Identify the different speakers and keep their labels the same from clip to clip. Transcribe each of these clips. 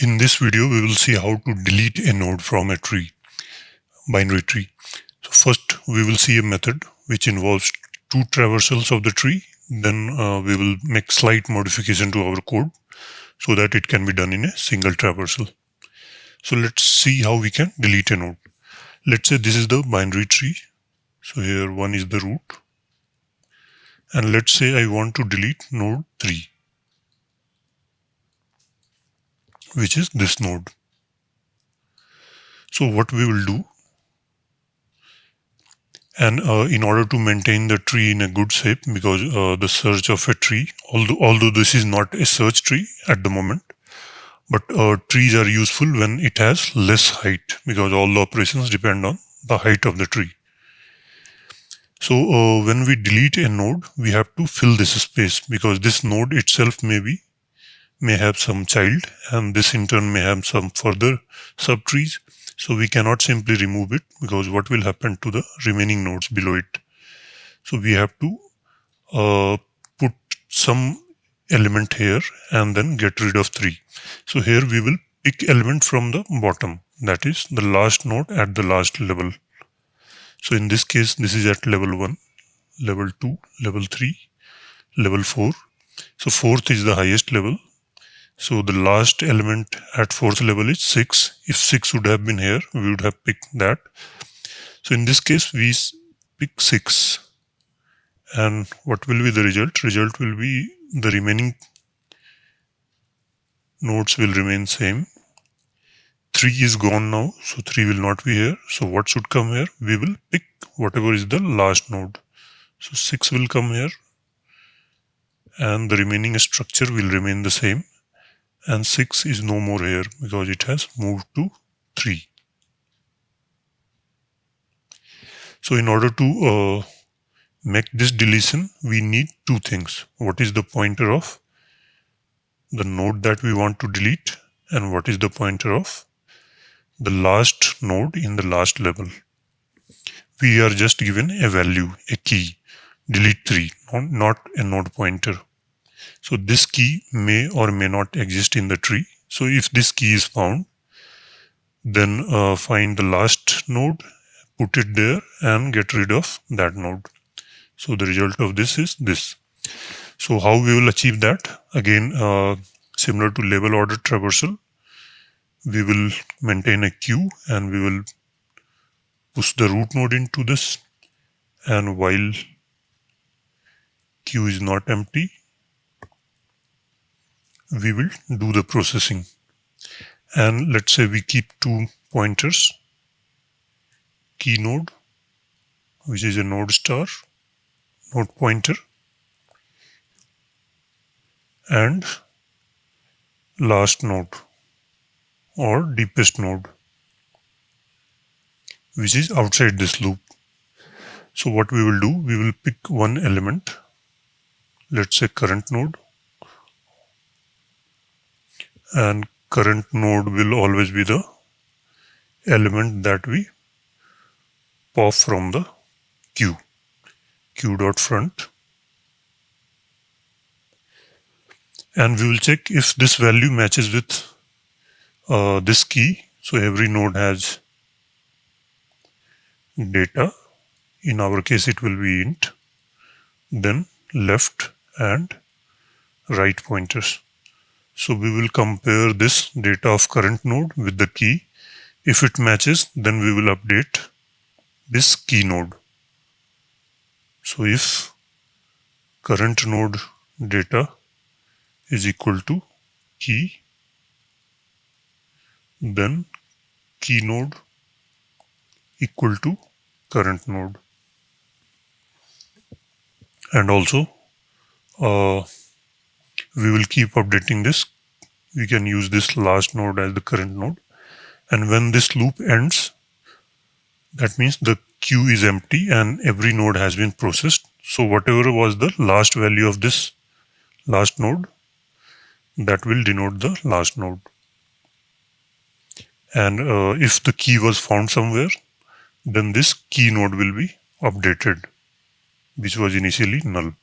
Speaker 1: In this video, we will see how to delete a node from a tree, binary tree. So first, we will see a method which involves two traversals of the tree. Then we will make slight modification to our code so that it can be done in a single traversal. So let's see how we can delete a node. Let's say this is the binary tree. So here one is the root. And let's say I want to delete node 3, which is this node. So what we will do, and in order to maintain the tree in a good shape, because the search of a tree, although this is not a search tree at the moment, but trees are useful when it has less height, because all the operations depend on the height of the tree. So when we delete a node, we have to fill this space, because this node itself may have some child, and this in turn may have some further subtrees. So we cannot simply remove it, because what will happen to the remaining nodes below it? So we have to put some element here and then get rid of 3. So here we will pick element from the bottom, that is the last node at the last level. So in this case, this is at level 1, level 2, level 3, level 4. So 4th is the highest level. So the last element at 4th level is 6. If 6 would have been here, we would have picked that. So in this case, we pick 6. And what will be the result? Result will be the remaining nodes will remain same. 3 is gone now, so 3 will not be here. So what should come here? We will pick whatever is the last node. So 6 will come here, and the remaining structure will remain the same. And 6 is no more here because it has moved to 3. So in order to make this deletion, we need two things. What is the pointer of the node that we want to delete, and what is the pointer of the last node in the last level. We are just given a value, a key, delete 3, not a node pointer. So this key may or may not exist in the tree. So if this key is found, then find the last node, put it there, and get rid of that node. So the result of this is this. So how we will achieve that? Again, similar to label order traversal, we will maintain a queue and we will push the root node into this. And while queue is not empty, we will do the processing. And let's say we keep two pointers, key node, which is a node star, node pointer, and last node or deepest node, which is outside this loop. So what we will do, we will pick one element, let's say current node, and current node will always be the element that we pop from the queue, queue.front. And we will check if this value matches with this key. So every node has data. In our case, it will be int, then left and right pointers. So we will compare this data of current node with the key. If it matches, then we will update this key node. So if current node data is equal to key, then key node equal to current node. And also we will keep updating this. We can use this last node as the current node. And when this loop ends, that means the queue is empty and every node has been processed. So whatever was the last value of this last node, that will denote the last node. And if the key was found somewhere, then this key node will be updated, which was initially null.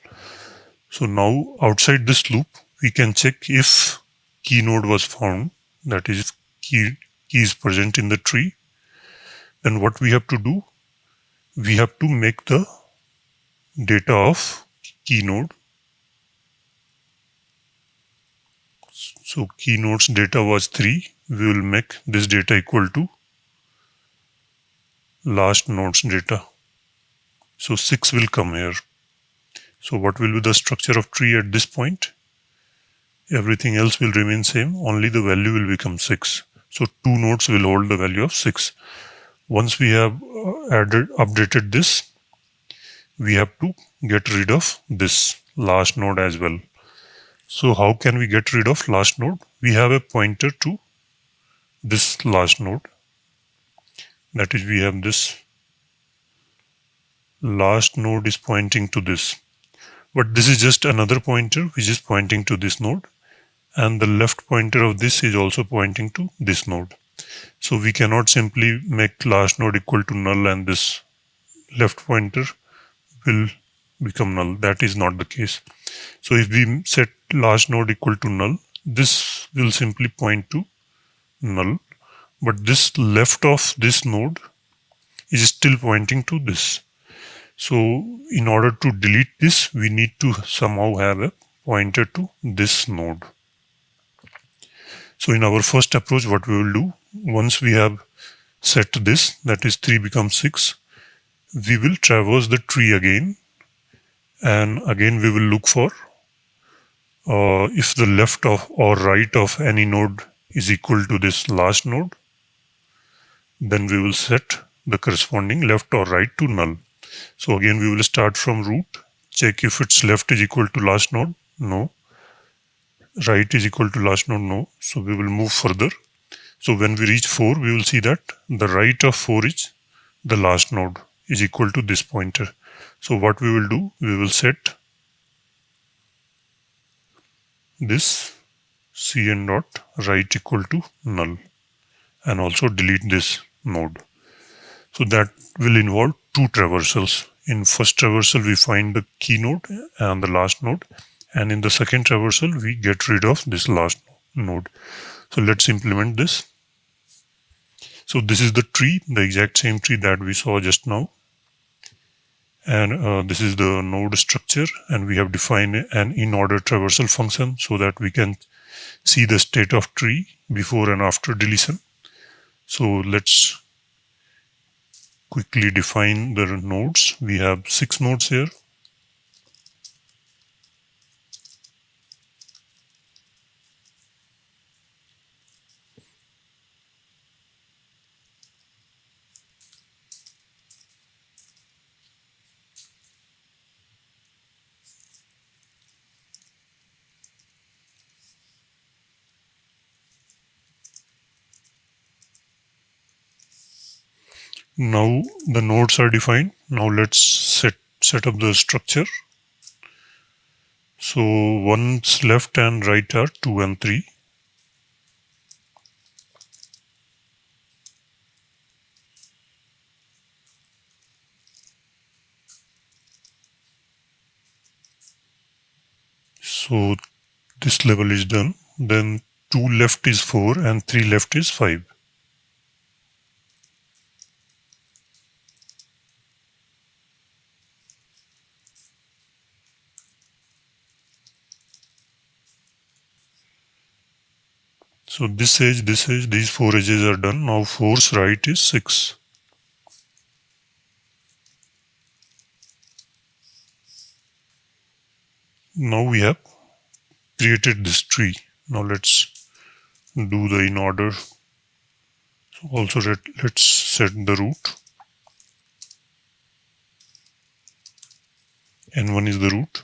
Speaker 1: So now outside this loop, we can check if key node was found, that is key is present in the tree, then what we have to do, we have to make the data of key node. So key node's data was 3. We will make this data equal to last node's data. So 6 will come here. So what will be the structure of tree at this point? Everything else will remain same, only the value will become 6. So 2 nodes will hold the value of 6. Once we have updated this, we have to get rid of this last node as well. So how can we get rid of last node? We have a pointer to this last node. That is, we have this last node is pointing to this. But this is just another pointer which is pointing to this node. And the left pointer of this is also pointing to this node. So we cannot simply make last node equal to null and this left pointer will become null. That is not the case. So if we set last node equal to null, this will simply point to null. But this left of this node is still pointing to this. So in order to delete this, we need to somehow have a pointer to this node. So in our first approach, what we will do, once we have set this, that is 3 becomes 6, we will traverse the tree again. And again, we will look for if the left of or right of any node is equal to this last node, then we will set the corresponding left or right to null. So again, we will start from root, check if its left is equal to last node, no. Right is equal to last node, no. So we will move further. So when we reach 4, we will see that the right of 4 is the last node is equal to this pointer. So what we will do, we will set this cn dot right equal to null and also delete this node. So that will involve 2 traversals. In first traversal, we find the key node and the last node. And in the second traversal, we get rid of this last node. So let's implement this. So this is the tree, the exact same tree that we saw just now. And this is the node structure. And we have defined an in-order traversal function so that we can see the state of tree before and after deletion. So let's quickly define the nodes. We have 6 nodes here. Now the nodes are defined. Now let's set up the structure. So one's left and right are 2 and 3. So this level is done. Then 2 left is 4 and 3 left is 5. So this edge, these 4 edges are done. Now 4's right is 6. Now we have created this tree. Now let's do the in order. So also let's set the root. N1 is the root.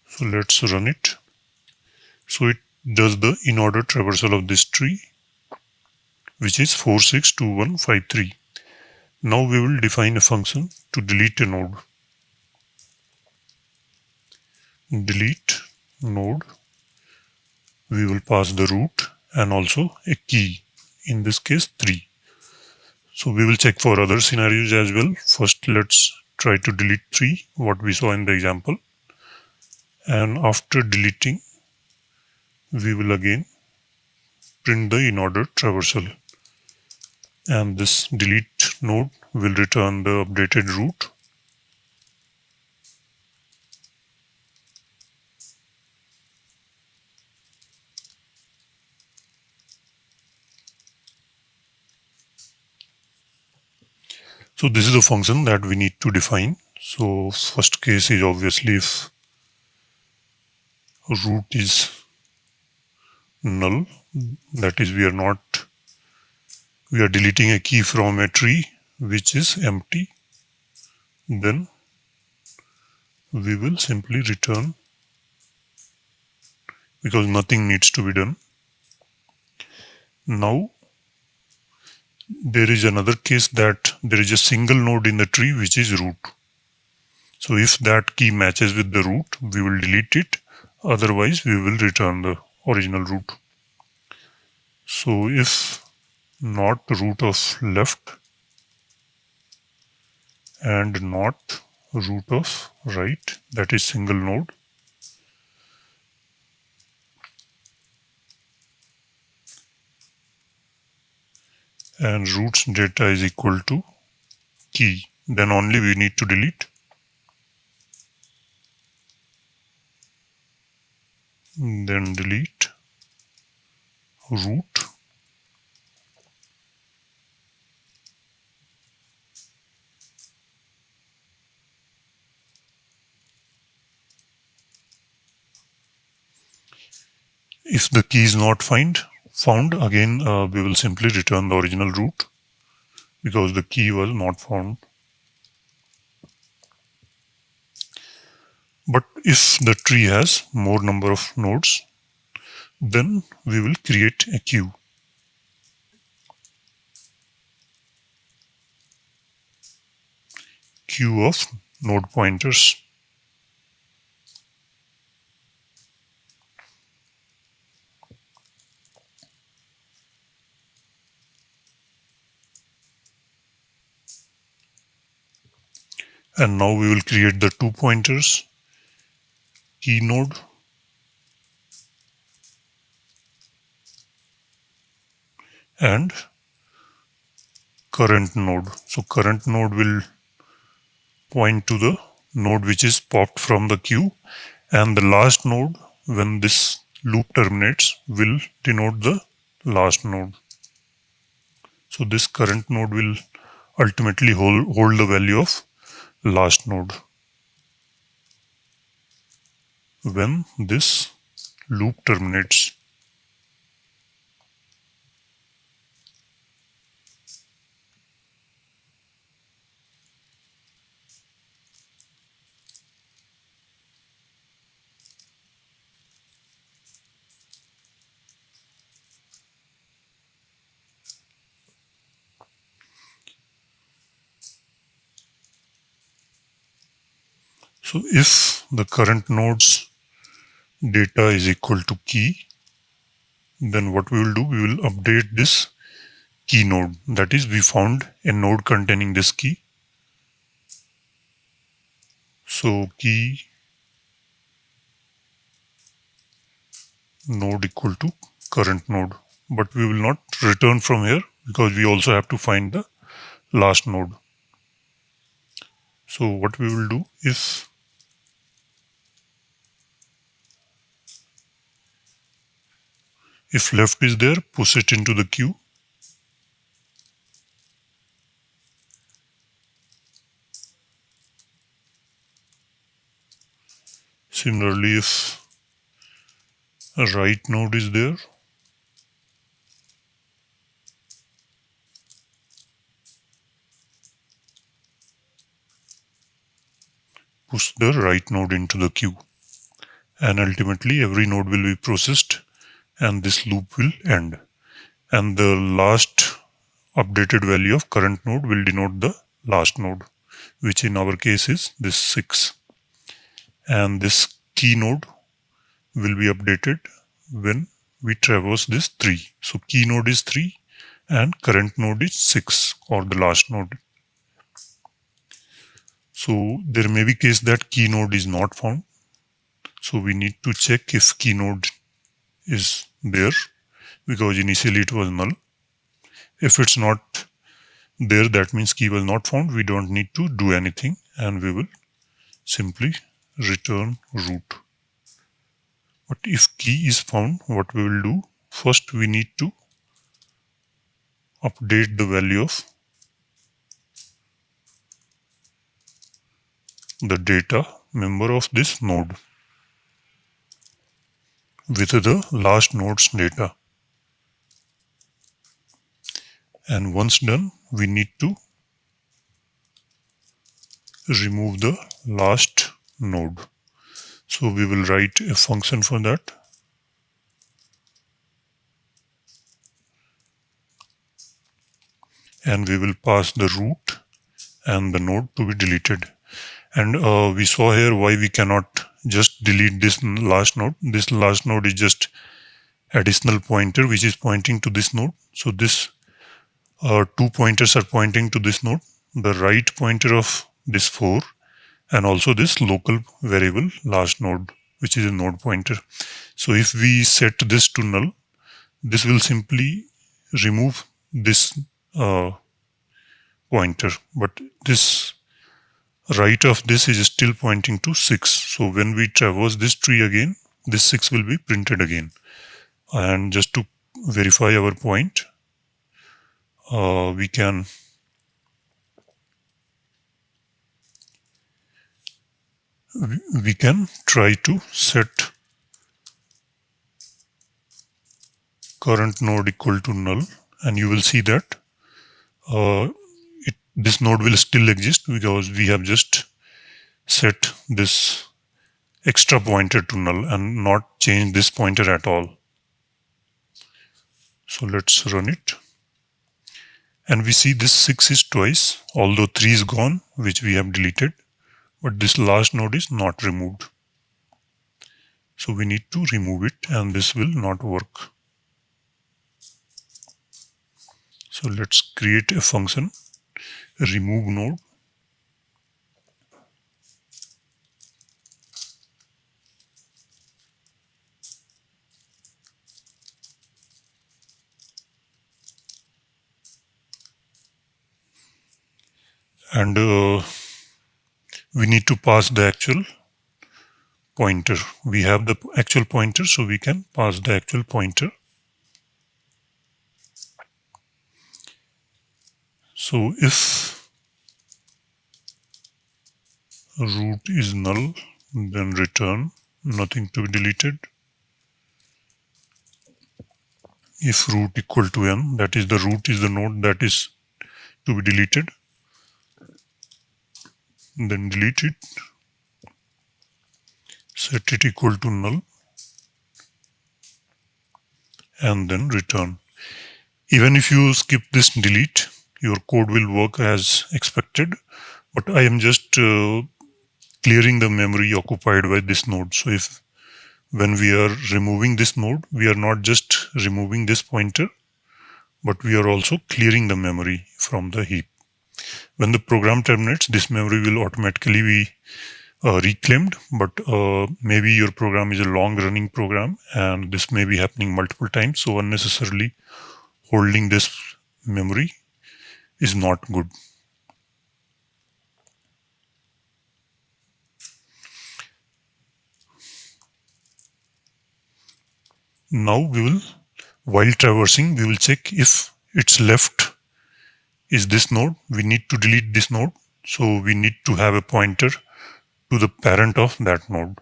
Speaker 1: So let's run it. So it does the in-order traversal of this tree, which is 4, 6, 2, 1, 5, 3. Now we will define a function to delete a node. Delete node. We will pass the root and also a key, in this case 3. So we will check for other scenarios as well. First let's try to delete 3, what we saw in the example. And after deleting, we will again print the in-order traversal. And this delete node will return the updated route. So this is the function that we need to define. So first case is obviously if root is null, that is we are deleting a key from a tree which is empty, then we will simply return, because nothing needs to be done. Now there is another case that there is a single node in the tree which is root. So if that key matches with the root, we will delete it. Otherwise, we will return the original root. So if not root of left and not root of right, that is single node, and root's data is equal to key, then only we need to delete. Then delete root. If the key is not found, again we will simply return the original root because the key was not found. But if the tree has more number of nodes, then we will create a queue. Queue of node pointers. And now we will create the 2 pointers, key node and current node. So current node will point to the node which is popped from the queue, and the last node, when this loop terminates, will denote the last node. So this current node will ultimately hold the value of last node when this loop terminates. So if the current node's data is equal to key, then what we will do, we will update this key node. That is, we found a node containing this key. So key node equal to current node. But we will not return from here because we also have to find the last node. So what we will do is, if left is there, push it into the queue. Similarly, if a right node is there, push the right node into the queue. And ultimately, every node will be processed and this loop will end. And the last updated value of current node will denote the last node, which in our case is this 6. And this key node will be updated when we traverse this 3. So key node is 3 and current node is 6, or the last node. So there may be case that key node is not found. So we need to check if key node is there, because initially it was null. If it's not there, that means key was not found. We don't need to do anything, and we will simply return root. But if key is found, what we will do, first we need to update the value of the data member of this node with the last node's data. And once done, we need to remove the last node. So we will write a function for that. And we will pass the root and the node to be deleted. And we saw here why we cannot just delete this last node. This last node is just additional pointer which is pointing to this node. So this two pointers are pointing to this node, the right pointer of this 4 and also this local variable last node, which is a node pointer. So if we set this to null, this will simply remove this pointer, but this right of this is still pointing to 6. So when we traverse this tree again, this 6 will be printed again. And just to verify our point, we can try to set current node equal to null, and you will see that this node will still exist because we have just set this extra pointer to null and not change this pointer at all. So let's run it. And we see this 6 is twice, although 3 is gone, which we have deleted, but this last node is not removed. So we need to remove it, and this will not work. So let's create a function, remove node. And we need to pass the actual pointer. We have the actual pointer, so we can pass the actual pointer. So if root is null, then return nothing to be deleted. If root equal to n, that is the root is the node that is to be deleted, then delete it, set it equal to null, and then return. Even if you skip this delete, your code will work as expected, but I am just clearing the memory occupied by this node. So if when we are removing this node, we are not just removing this pointer, but we are also clearing the memory from the heap. When the program terminates, this memory will automatically be reclaimed, but maybe your program is a long running program and this may be happening multiple times. So unnecessarily holding this memory is not good. Now we will, while traversing, we will check if its left is this node. We need to delete this node. So we need to have a pointer to the parent of that node,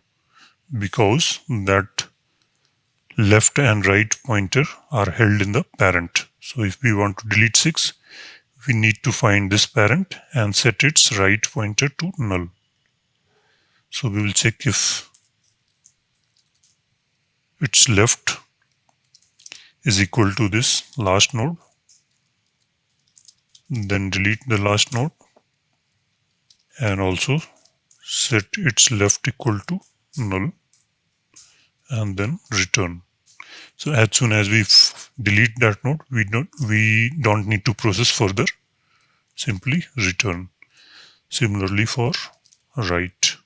Speaker 1: because that left and right pointer are held in the parent. So if we want to delete 6, we need to find this parent and set its right pointer to null. So we will check if its left is equal to this last node, then delete the last node and also set its left equal to null and then return. So as soon as we delete that node, we don't need to process further, simply return. Similarly for right.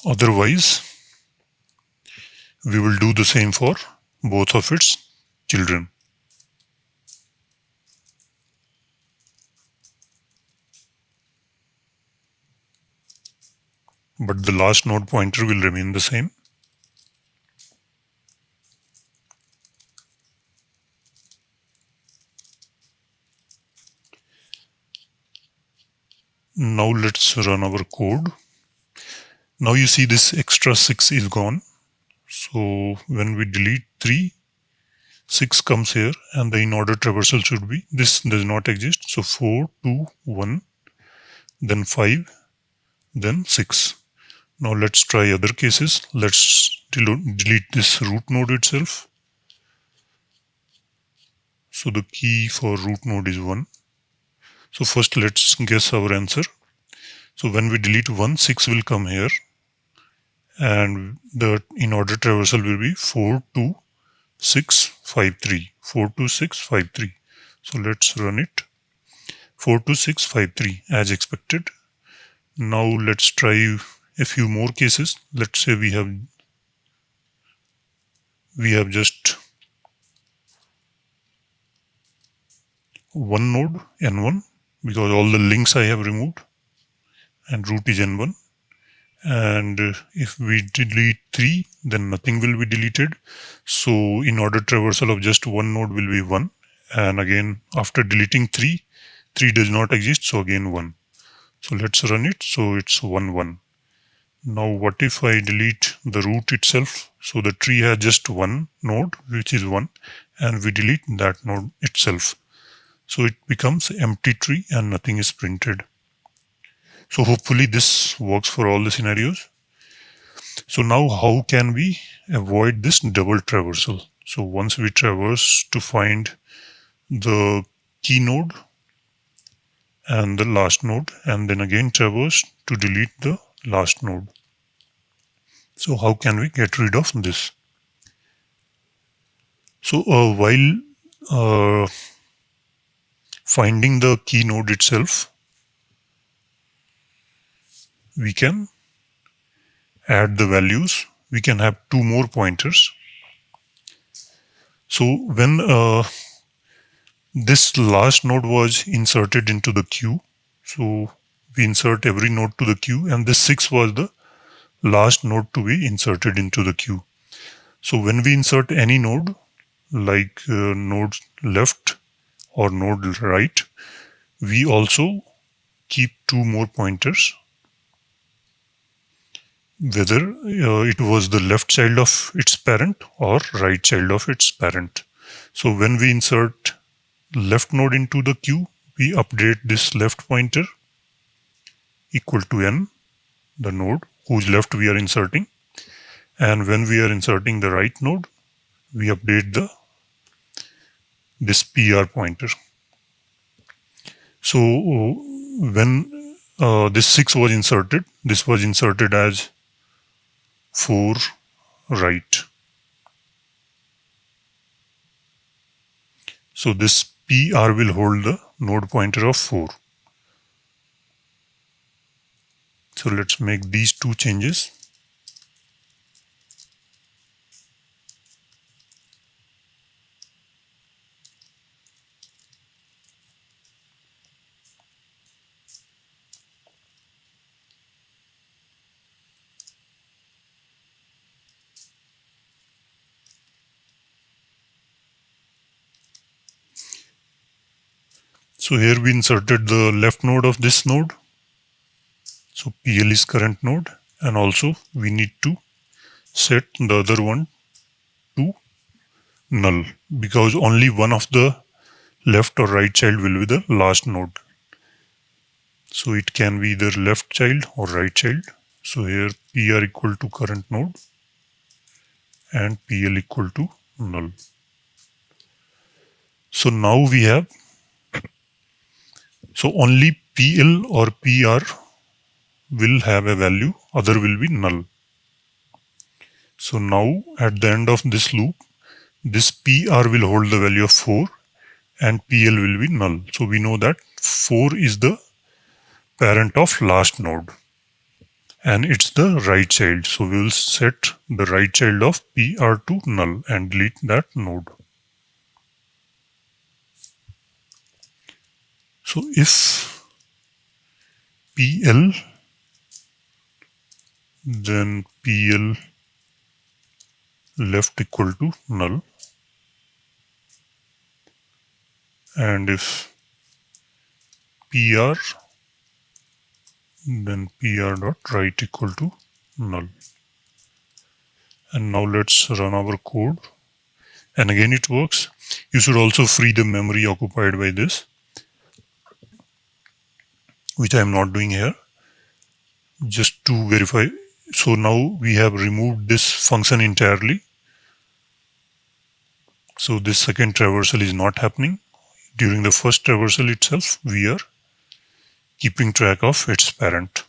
Speaker 1: Otherwise, we will do the same for both of its children. But the last node pointer will remain the same. Now let's run our code. Now you see this extra 6 is gone. So when we delete 3, 6 comes here, and the in-order traversal should be, this does not exist. So 4, 2, 1, then 5, then 6. Now let's try other cases. Let's delete this root node itself. So the key for root node is 1. So first let's guess our answer. So when we delete 1, 6 will come here, and the in-order traversal will be 4, 2, 6, 5, 3. 4, 2, 6, 5, 3. So let's run it. 4, 2, 6, 5, 3 as expected. Now let's try a few more cases. Let's say we have just one node n1, because all the links I have removed, and root is n1. And if we delete 3, then nothing will be deleted. So in-order traversal of just one node will be 1. And again, after deleting 3, 3 does not exist, so again 1. So let's run it. So it's 1, 1. Now what if I delete the root itself? So the tree has just one node, which is 1, and we delete that node itself. So it becomes empty tree and nothing is printed. So hopefully this works for all the scenarios. So now how can we avoid this double traversal? So once we traverse to find the key node and the last node, and then again traverse to delete the last node. So how can we get rid of this? So while finding the key node itself, we can add the values. We can have 2 more pointers. So when this last node was inserted into the queue, so we insert every node to the queue, and this 6 was the last node to be inserted into the queue. So when we insert any node, like node left or node right, we also keep 2 more pointers, whether it was the left child of its parent or right child of its parent. So when we insert left node into the queue, we update this left pointer equal to n, the node whose left we are inserting. And when we are inserting the right node, we update this PR pointer. So when this 6 was inserted, this was inserted as 4 right. So this PR will hold the node pointer of 4. So let's make these 2 changes. So here we inserted the left node of this node. So PL is current node, and also we need to set the other one to null, because only one of the left or right child will be the last node. So it can be either left child or right child. So here PR equal to current node and PL equal to null. So now we have, so only PL or PR will have a value, other will be null. So now at the end of this loop, this PR will hold the value of 4 and PL will be null. So we know that 4 is the parent of last node and it's the right child. So we will set the right child of PR to null and delete that node. So if PL, then PL left equal to null, and if PR, then PR dot right equal to null. And now let's run our code, and again it works. You should also free the memory occupied by this, which I am not doing here, just to verify. So now we have removed this function entirely. So this second traversal is not happening. During the first traversal itself, we are keeping track of its parent.